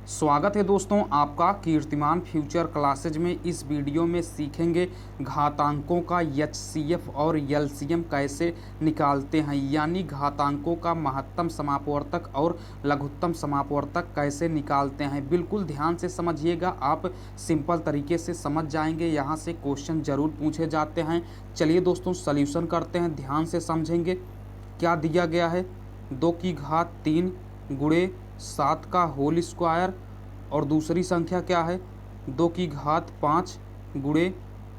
स्वागत है दोस्तों आपका कीर्तिमान फ्यूचर क्लासेज में। इस वीडियो में सीखेंगे घातांकों का एचसीएफ और एलसीएम कैसे निकालते हैं, यानी घातांकों का महत्तम समापवर्तक और लघुत्तम समापवर्तक कैसे निकालते हैं। बिल्कुल ध्यान से समझिएगा, आप सिंपल तरीके से समझ जाएंगे। यहाँ से क्वेश्चन ज़रूर पूछे जाते हैं। चलिए दोस्तों सॉल्यूशन करते हैं, ध्यान से समझेंगे। क्या दिया गया है, 2 की घात 3 गुणे 7 का होल स्क्वायर, और दूसरी संख्या क्या है 2 की घात 5 गुणे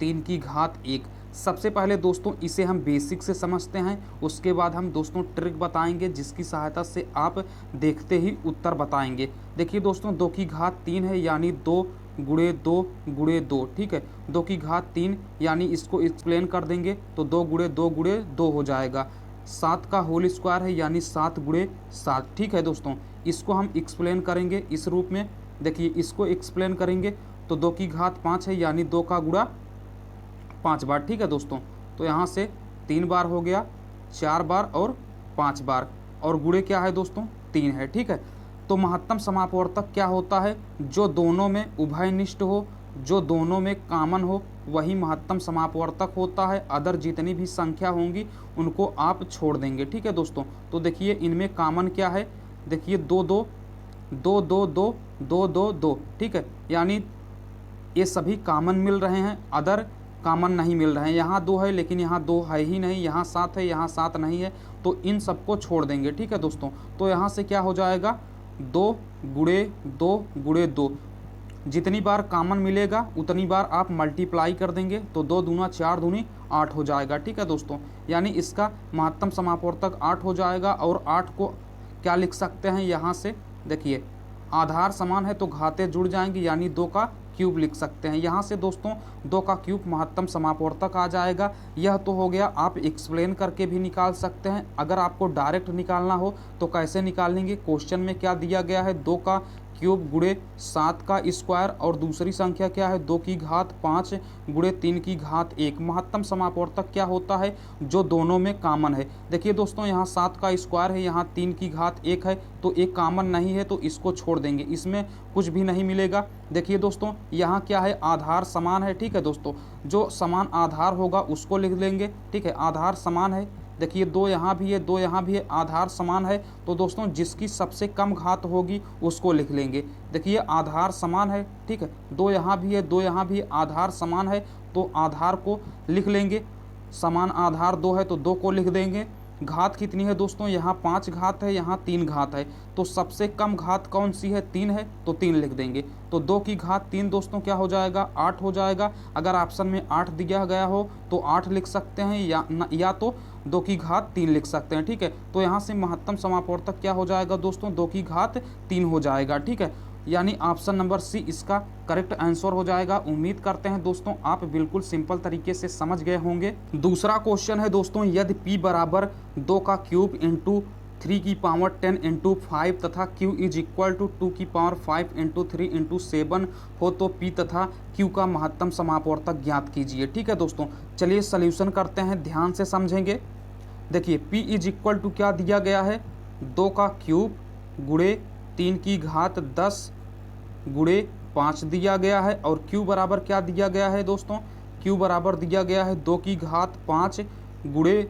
3 की घात 1। सबसे पहले दोस्तों इसे हम बेसिक से समझते हैं, उसके बाद हम दोस्तों ट्रिक बताएंगे जिसकी सहायता से आप देखते ही उत्तर बताएंगे। देखिए दोस्तों 2 की घात 3 है यानी 2 गुणे 2 गुणे 2, ठीक है। 2 की घात 3 यानी इसको एक्सप्लेन कर देंगे तो 2 गुणे 2 गुणे 2 हो जाएगा। 7 का होल स्क्वायर है यानी 7 गुणे 7, ठीक है दोस्तों। इसको हम एक्सप्लेन करेंगे इस रूप में। देखिए इसको एक्सप्लेन करेंगे तो 2 की घात 5 है यानी 2 का गुणा 5 बार, ठीक है दोस्तों। तो यहाँ से 3 बार हो गया, 4 बार और 5 बार, और गुणे क्या है दोस्तों 3 है, ठीक है। तो महत्तम समापवर्तक क्या होता है, जो दोनों में उभयनिष्ठ हो, जो दोनों में कॉमन हो, वही महत्तम समापवर्तक होता है। अदर जितनी भी संख्या होंगी उनको आप छोड़ देंगे, ठीक है दोस्तों। तो देखिए इनमें कॉमन क्या है, देखिए 2 2 2 2 2 2 2 2, ठीक है। यानी ये सभी कॉमन मिल रहे हैं, अदर कॉमन नहीं मिल रहे हैं। यहाँ 2 है लेकिन यहाँ 2 है ही नहीं, यहाँ 7 है यहाँ 7 नहीं है, तो इन सबको छोड़ देंगे, ठीक है दोस्तों। तो यहाँ से क्या हो जाएगा 2 गुणे 2 गुणे 2। जितनी बार कॉमन मिलेगा उतनी बार आप मल्टीप्लाई कर देंगे तो 2 दूना 4 दूनी 8 हो जाएगा, ठीक है दोस्तों। यानी इसका महत्तम समापवर्तक 8 हो जाएगा। और 8 को क्या लिख सकते हैं, यहाँ से देखिए आधार समान है तो घातें जुड़ जाएंगी, यानी 2 का क्यूब लिख सकते हैं। यहाँ से दोस्तों 2 का क्यूब महत्तम समापवर्तक आ जाएगा। यह तो हो गया, आप एक्सप्लेन करके भी निकाल सकते हैं। अगर आपको डायरेक्ट निकालना हो तो कैसे निकालेंगे, क्वेश्चन में क्या दिया गया है 2 का क्यूब गुणे 7 का स्क्वायर, और दूसरी संख्या क्या है 2 की घात 5 गुणे 3 की घात 1। महत्तम समापवर्तक क्या होता है, जो दोनों में कॉमन है। देखिए दोस्तों यहाँ 7 का स्क्वायर है, यहाँ 3 की घात 1 है, तो एक कॉमन नहीं है तो इसको छोड़ देंगे, इसमें कुछ भी नहीं मिलेगा। देखिए दोस्तों यहाँ क्या है, आधार समान है, ठीक है दोस्तों। जो समान आधार होगा उसको लिख लेंगे, ठीक है। आधार समान है, देखिए 2 यहाँ भी है 2 यहाँ भी है, आधार समान है तो दोस्तों जिसकी सबसे कम घात होगी उसको लिख लेंगे। देखिए आधार समान है, ठीक है। 2 यहाँ भी है 2 यहाँ भी है, आधार समान है तो आधार को लिख लेंगे। समान आधार 2 है तो 2 को लिख देंगे। घात कितनी है दोस्तों, यहाँ 5 घात है यहाँ 3 घात है, तो सबसे कम घात कौन सी है 3 है तो 3 लिख देंगे। तो 2 की घात 3 दोस्तों क्या हो जाएगा 8 हो जाएगा। अगर ऑप्शन में 8 दिया गया हो तो 8 लिख सकते हैं, या तो 2 की घात 3 लिख सकते हैं, ठीक है। तो यहाँ से महत्तम समापवर्तक क्या हो जाएगा दोस्तों 2 की घात 3 हो जाएगा, ठीक है। यानी ऑप्शन नंबर सी इसका करेक्ट आंसर हो जाएगा। उम्मीद करते हैं दोस्तों आप बिल्कुल सिंपल तरीके से समझ गए होंगे। दूसरा क्वेश्चन है दोस्तों, यदि p बराबर 2 का क्यूब इंटू 3 की पावर 10 इंटू 5 तथा q इज इक्वल टू 2 की पावर 5 इंटू 3 इंटू 7 हो तो p तथा q का महत्तम समापवर्तक ज्ञात कीजिए, ठीक है दोस्तों। चलिए सॉल्यूशन करते हैं, ध्यान से समझेंगे। देखिए p इज इक्वल टू क्या दिया गया है 2 का क्यूब गुणे 3 की घात 10 गुणे 5 दिया गया है, और q बराबर क्या दिया गया है दोस्तों, q बराबर दिया गया है 2 की घात 5 गुणे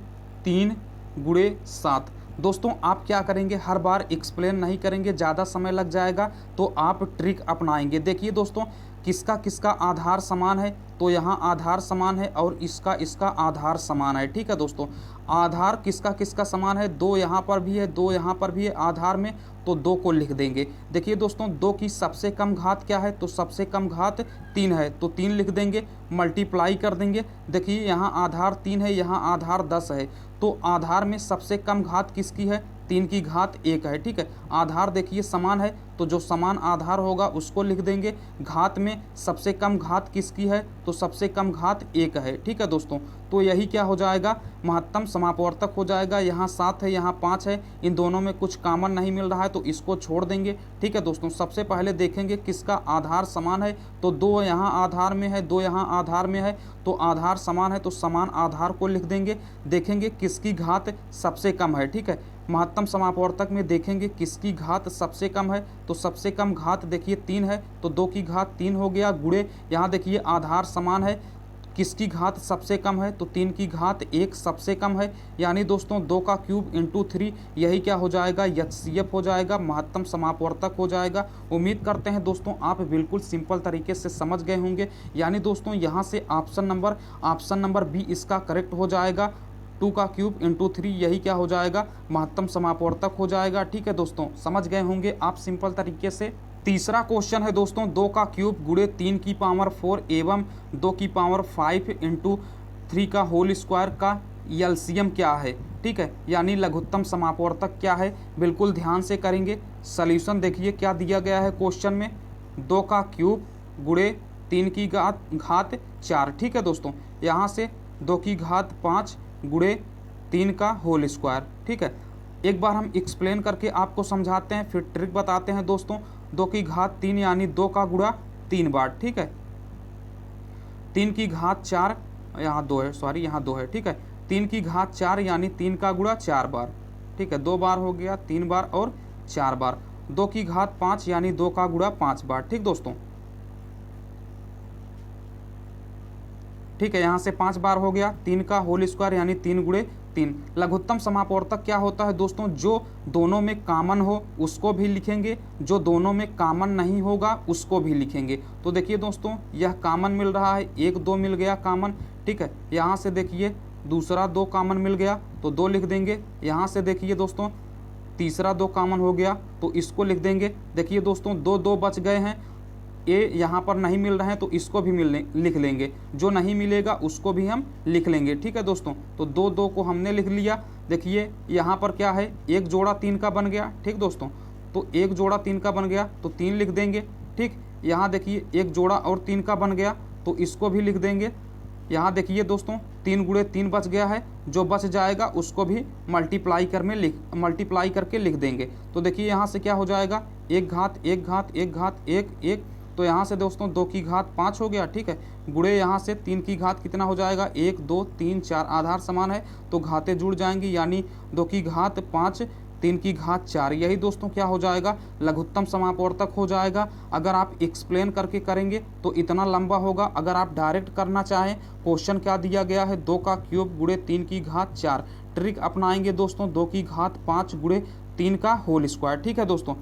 3 गुणे 7। दोस्तों आप क्या करेंगे, हर बार एक्सप्लेन नहीं करेंगे, ज़्यादा समय लग जाएगा, तो आप ट्रिक अपनाएंगे। देखिए दोस्तों किसका किसका आधार समान है, तो यहाँ आधार समान है और इसका इसका आधार समान है, ठीक है दोस्तों। आधार किसका किसका समान है, 2 यहाँ पर भी है 2 यहाँ पर भी है आधार में, तो 2 को लिख देंगे। देखिए दोस्तों 2 की सबसे कम घात क्या है, तो सबसे कम घात 3 है तो 3 लिख देंगे, मल्टीप्लाई कर देंगे। देखिए यहाँ आधार 3 है यहाँ आधार 10 है, तो आधार में सबसे कम घात किसकी है 3 की घात 1 है, ठीक है। आधार देखिए समान है तो जो समान आधार होगा उसको लिख देंगे। घात में सबसे कम घात किसकी है, तो सबसे कम घात 1 है, ठीक है दोस्तों। तो यही क्या हो जाएगा महत्तम समापवर्तक हो जाएगा। यहाँ 7 है यहाँ 5 है, इन दोनों में कुछ कॉमन नहीं मिल रहा है तो इसको छोड़ देंगे, ठीक है दोस्तों। सबसे पहले देखेंगे किसका आधार समान है, तो 2 यहाँ आधार में है 2 यहाँ आधार में है, तो आधार समान है तो समान आधार को लिख देंगे। देखेंगे किसकी घात सबसे कम है, ठीक है। महत्तम समापवर्तक में देखेंगे किसकी घात सबसे कम है, तो सबसे कम घात देखिए 3 है, तो 2 की घात 3 हो गया, गुणे यहाँ देखिए आधार समान है, किसकी घात सबसे कम है, तो 3 की घात 1 सबसे कम है, यानी दोस्तों 2 का क्यूब इंटू 3, यही क्या हो जाएगा, HCF हो जाएगा, महत्तम समापवर्तक हो जाएगा। उम्मीद करते हैं दोस्तों आप बिल्कुल सिंपल तरीके से समझ गए होंगे। यानी दोस्तों यहाँ से ऑप्शन नंबर बी इसका करेक्ट हो जाएगा, 2 का क्यूब इंटू 3, यही क्या हो जाएगा, महत्तम समापवर्तक हो जाएगा। ठीक है दोस्तों, समझ गए होंगे आप सिंपल तरीके से। तीसरा क्वेश्चन है दोस्तों, 2 का क्यूब गुणे 3 की पावर 4 एवं 2 की पावर 5 इंटू 3 का होल स्क्वायर का एलसीएम क्या है। ठीक है, यानी लघुत्तम समापवर्तक क्या है, बिल्कुल ध्यान से करेंगे। सॉल्यूशन देखिए क्या दिया गया है क्वेश्चन में, 2 का क्यूब गुणे 3 की घात 4। ठीक है दोस्तों, यहाँ से 2 की घात 5 गुणे 3 का होल स्क्वायर। ठीक है, एक बार हम एक्सप्लेन करके आपको समझाते हैं, फिर ट्रिक बताते हैं दोस्तों। 2 की घात 3 यानी 2 का गुणा 3 बार। ठीक है, 3 की घात 4, यहाँ 2 है, सॉरी यहाँ 2 है। ठीक है, 3 की घात 4 यानी 3 का गुणा 4 बार। ठीक है, 2 बार हो गया, 3 बार और 4 बार। 2 की घात 5 यानी 2 का गुणा 5 बार। ठीक दोस्तों, ठीक है, यहाँ से 5 बार हो गया। 3 का होल स्क्वायर यानी 3 गुणे 3। लघुत्तम समापवर्तक क्या होता है दोस्तों, जो दोनों में कॉमन हो उसको भी लिखेंगे, जो दोनों में कॉमन नहीं होगा उसको भी लिखेंगे। तो देखिए दोस्तों, यह कॉमन मिल रहा है, 1 2 मिल गया कॉमन। ठीक है, यहाँ से देखिए दूसरा 2 कॉमन मिल गया तो 2 लिख देंगे। यहाँ से देखिए दोस्तों तीसरा 2 कॉमन हो गया तो इसको लिख देंगे। देखिए दोस्तों 2 2 बच गए हैं, ए यहाँ पर नहीं मिल रहे हैं तो इसको भी लिख लेंगे, जो नहीं मिलेगा उसको भी हम लिख लेंगे। ठीक है दोस्तों, तो 2 2 को हमने लिख लिया। देखिए यहाँ पर क्या है, एक जोड़ा 3 का बन गया। ठीक दोस्तों, तो एक जोड़ा 3 का बन गया तो 3 लिख देंगे। ठीक, यहाँ देखिए एक जोड़ा और 3 का बन गया तो इसको भी लिख देंगे। यहाँ देखिए दोस्तों 3 गुणे 3 बच गया है, जो बच जाएगा उसको भी मल्टीप्लाई करके लिख देंगे। तो देखिए यहाँ से क्या हो जाएगा, 1 घात 1 घात 1 घात 1 1, तो यहाँ से दोस्तों 2 की घात 5 हो गया। ठीक है, गुणे यहाँ से 3 की घात कितना हो जाएगा, 1 2 3 4, आधार समान है तो घातें जुड़ जाएंगी, यानी 2 की घात 5 3 की घात 4, यही दोस्तों क्या हो जाएगा, लघुत्तम समापवर्तक हो जाएगा। अगर आप एक्सप्लेन करके करेंगे तो इतना लंबा होगा, अगर आप डायरेक्ट करना चाहें, क्वेश्चन क्या दिया गया है, 2 का क्यूब गुणे 3 की घात 4, ट्रिक अपनाएंगे दोस्तों, 2 की घात 5 गुणे 3 का होल स्क्वायर। ठीक है दोस्तों,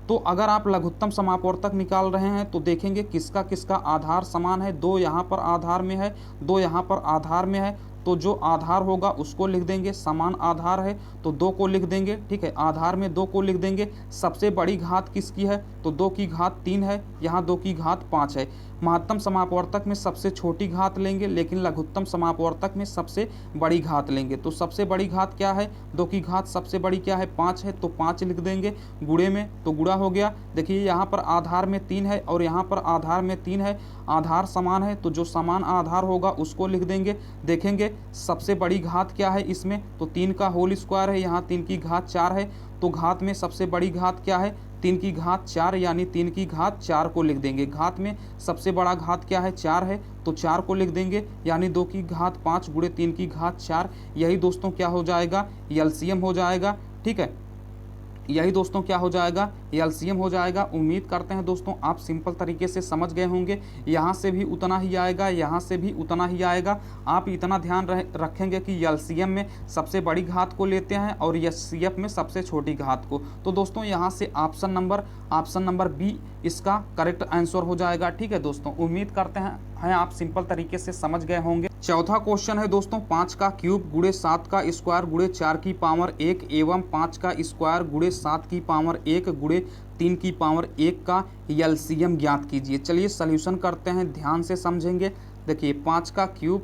तो अगर आप लघुत्तम समापवर्तक निकाल रहे हैं तो देखेंगे किसका किसका आधार समान है। 2 यहाँ पर आधार में है, 2 यहाँ पर आधार में है, तो जो आधार होगा उसको लिख देंगे। समान आधार है तो 2 को लिख देंगे। ठीक है, आधार में 2 को लिख देंगे। सबसे बड़ी घात किसकी है, तो 2 की घात 3 है, यहाँ 2 की घात 5 है। महत्तम समापवर्तक में सबसे छोटी घात लेंगे, लेकिन लघुत्तम समापवर्तक में सबसे बड़ी घात लेंगे। तो सबसे बड़ी घात क्या है, 2 की घात सबसे बड़ी क्या है, 5 है, तो 5 लिख देंगे। गुणे में तो गुणा हो गया। देखिए यहाँ पर आधार में 3 है और यहाँ पर आधार में 3 है, आधार समान है तो जो समान आधार होगा उसको लिख देंगे। देखेंगे सबसे बड़ी घात क्या है इसमें, तो 3 का होल स्क्वायर है, यहाँ 3 की घात 4 है, तो घात में सबसे बड़ी घात क्या है, 3 की घात 4, यानी 3 की घात 4 को लिख देंगे। घात में सबसे बड़ा घात क्या है, 4 है, तो 4 को लिख देंगे, यानी 2 की घात 5 गुणे 3 की घात 4, यही दोस्तों क्या हो जाएगा, एलसीएम हो जाएगा। ठीक है, यही दोस्तों क्या हो जाएगा, एलसीएम हो जाएगा। उम्मीद करते हैं दोस्तों आप सिंपल तरीके से समझ गए होंगे। यहाँ से भी उतना ही आएगा, यहाँ से भी उतना ही आएगा। आप इतना ध्यान रखेंगे कि एलसीएम में सबसे बड़ी घात को लेते हैं और एचसीएफ में सबसे छोटी घात को। तो दोस्तों यहाँ से ऑप्शन नंबर बी इसका करेक्ट आंसर हो जाएगा। ठीक है दोस्तों, उम्मीद करते हैं आप सिंपल तरीके से समझ गए होंगे। चौथा क्वेश्चन है दोस्तों, 5 का क्यूब गुणे 7 का स्क्वायर गुणे 4 की पावर 1 एवं 5 का स्क्वायर गुणे 7 की पावर 1 गुणे 3 की पावर 1 का एलसीएम ज्ञात कीजिए। चलिए सॉल्यूशन करते हैं, ध्यान से समझेंगे। देखिए 5 का क्यूब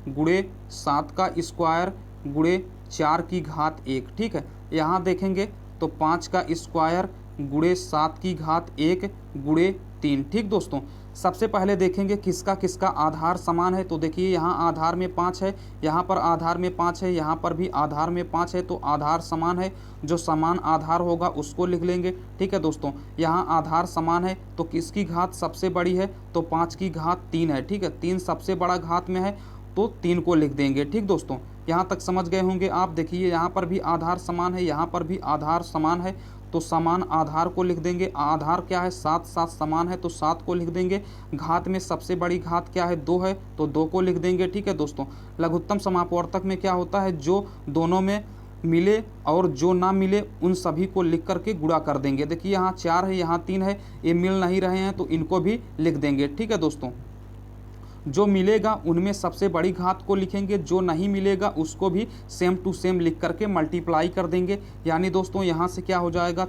गुणे 7 का स्क्वायर गुणे 4 की घात 1। ठीक है, यहाँ देखेंगे तो 5 का स्क्वायर गुणे 7 की घात 1 गुणे 3। ठीक दोस्तों, सबसे पहले देखेंगे किसका किसका आधार समान है। तो देखिए यहाँ आधार में 5 है, यहाँ पर आधार में 5 है, यहाँ पर भी आधार में 5 है, तो आधार समान है। जो समान आधार होगा उसको लिख लेंगे। ठीक है दोस्तों, यहाँ आधार समान है तो किसकी घात सबसे बड़ी है, तो 5 की घात 3 है। ठीक है, 3 सबसे बड़ा घात में है तो 3 को लिख देंगे। ठीक दोस्तों, यहाँ तक समझ गए होंगे आप। देखिए यहाँ पर भी आधार समान है, यहाँ पर भी आधार समान है, तो समान आधार को लिख देंगे। आधार क्या है, 7 7 समान है तो 7 को लिख देंगे। घात में सबसे बड़ी घात क्या है, 2 है तो 2 को लिख देंगे। ठीक है दोस्तों, लघुत्तम समापवर्तक में क्या होता है, जो दोनों में मिले और जो ना मिले उन सभी को लिख करके गुणा कर देंगे। देखिए यहाँ 4 है, यहाँ 3 है, ये मिल नहीं रहे हैं तो इनको भी लिख देंगे। ठीक है दोस्तों, जो मिलेगा उनमें सबसे बड़ी घात को लिखेंगे, जो नहीं मिलेगा उसको भी सेम टू सेम लिख करके मल्टीप्लाई कर देंगे। यानी दोस्तों यहाँ से क्या हो जाएगा,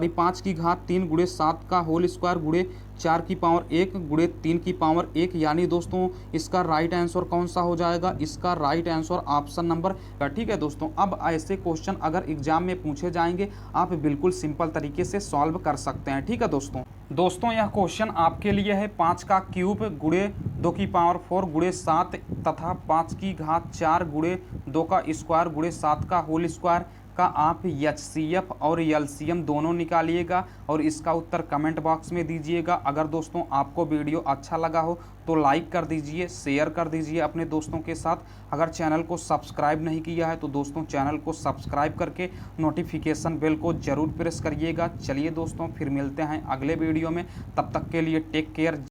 5 की घात 3 गुणे 7 का होल स्क्वायर गुणे 4 की पावर 1 गुणे 3 की पावर 1। यानी दोस्तों इसका राइट आंसर कौन सा हो जाएगा, इसका राइट आंसर ऑप्शन नंबर। ठीक है दोस्तों, अब ऐसे क्वेश्चन अगर एग्जाम में पूछे जाएंगे आप बिल्कुल सिंपल तरीके से सॉल्व कर सकते हैं। ठीक है दोस्तों यह क्वेश्चन आपके लिए है 5 का क्यूब गुणे 2 की पावर 4 गुणे 7 तथा 5 की घात 4 गुणे 2 का स्क्वायर गुणे 7 का होल स्क्वायर का आप एचसीएफ और एलसीएम दोनों निकालिएगा और इसका उत्तर कमेंट बॉक्स में दीजिएगा। अगर दोस्तों आपको वीडियो अच्छा लगा हो तो लाइक कर दीजिए, शेयर कर दीजिए अपने दोस्तों के साथ। अगर चैनल को सब्सक्राइब नहीं किया है तो दोस्तों चैनल को सब्सक्राइब करके नोटिफिकेशन बेल को ज़रूर प्रेस करिएगा। चलिए दोस्तों फिर मिलते हैं अगले वीडियो में, तब तक के लिए टेक केयर।